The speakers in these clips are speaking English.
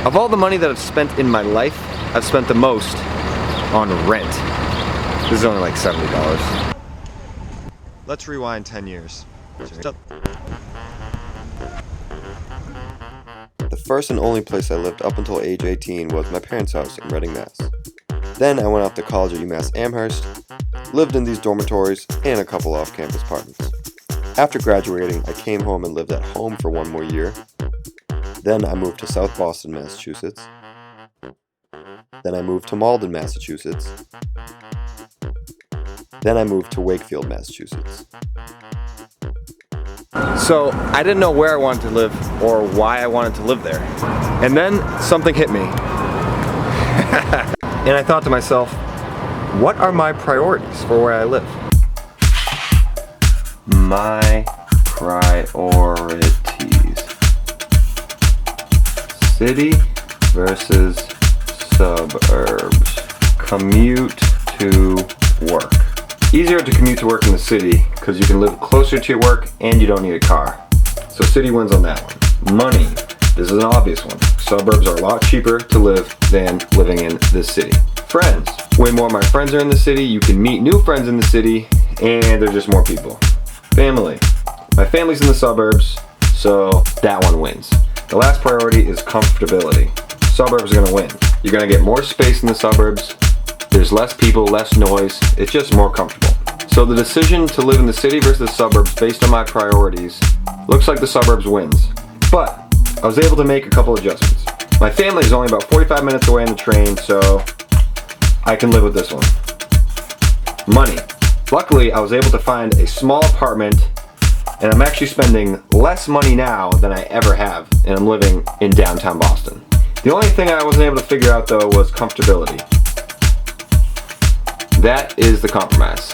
Of all the money that I've spent in my life, I've spent the most on rent. This is only like $70. Let's rewind 10 years. The first and only place I lived up until age 18 was my parents' house in Reading, Mass. Then I went off to college at UMass Amherst, lived in these dormitories and a couple off-campus apartments. After graduating, I came home and lived at home for one more year. Then I moved to South Boston, Massachusetts. Then I moved to Malden, Massachusetts. Then I moved to Wakefield, Massachusetts. So I didn't know where I wanted to live or why I wanted to live there. And then something hit me. And I thought to myself, what are my priorities for where I live? My priorities. City versus suburbs. Commute to work. Easier to commute to work in the city because you can live closer to your work and you don't need a car. So city wins on that one. Money. This is an obvious one. Suburbs are a lot cheaper to live than living in the city. Friends. Way more of my friends are in the city. You can meet new friends in the city and there's just more people. Family. My family's in the suburbs, so that one wins. The last priority is comfortability. Suburbs are gonna win. You're gonna get more space in the suburbs. There's less people, less noise. It's just more comfortable. So the decision to live in the city versus the suburbs based on my priorities looks like the suburbs wins. But I was able to make a couple adjustments. My family is only about 45 minutes away on the train, so I can live with this one. Money. Luckily, I was able to find a small apartment and I'm actually spending less money now than I ever have, and I'm living in downtown Boston. The only thing I wasn't able to figure out though was comfortability. That is the compromise.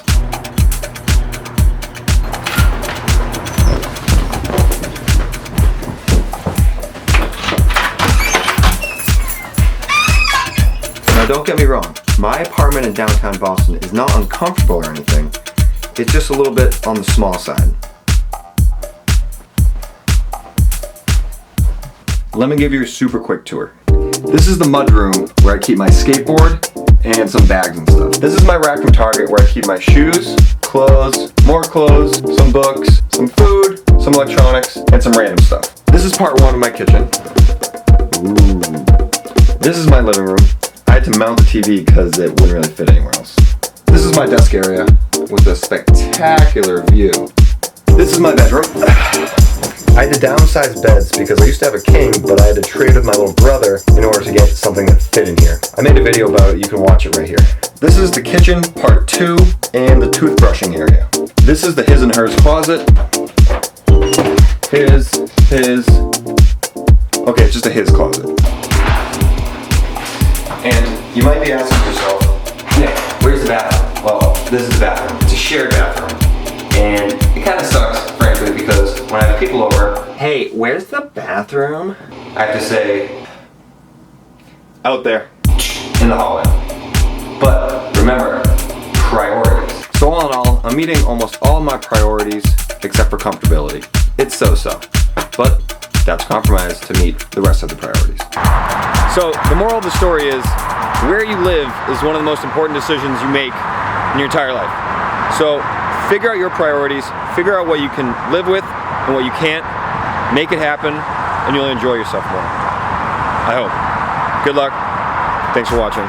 Now don't get me wrong, my apartment in downtown Boston is not uncomfortable or anything. It's just a little bit on the small side. Let me give you a super quick tour. This is the mud room where I keep my skateboard and some bags and stuff. This is my rack from Target where I keep my shoes, clothes, more clothes, some books, some food, some electronics, and some random stuff. This is part one of my kitchen. Ooh. This is my living room. I had to mount the TV because it wouldn't really fit anywhere else. This is my desk area with a spectacular view. This is my bedroom. I had to downsize beds because I used to have a king, but I had to trade with my little brother in order to get something that fit in here. I made a video about it, you can watch it right here. This is the kitchen, part 2, and the toothbrushing area. This is the his and hers closet. His. Okay, it's just a his closet. And you might be asking yourself, Nick, where's the bathroom? Well, this is the bathroom. It's a shared bathroom. And it kind of sucks, frankly, because when I have people over, hey, where's the bathroom? I have to say, out there, in the hallway. But remember, priorities. So all in all, I'm meeting almost all of my priorities except for comfortability. It's so-so, but that's compromise to meet the rest of the priorities. So the moral of the story is, where you live is one of the most important decisions you make in your entire life. So figure out your priorities, figure out what you can live with and what you can't, make it happen, and you'll enjoy yourself more. I hope. Good luck. Thanks for watching.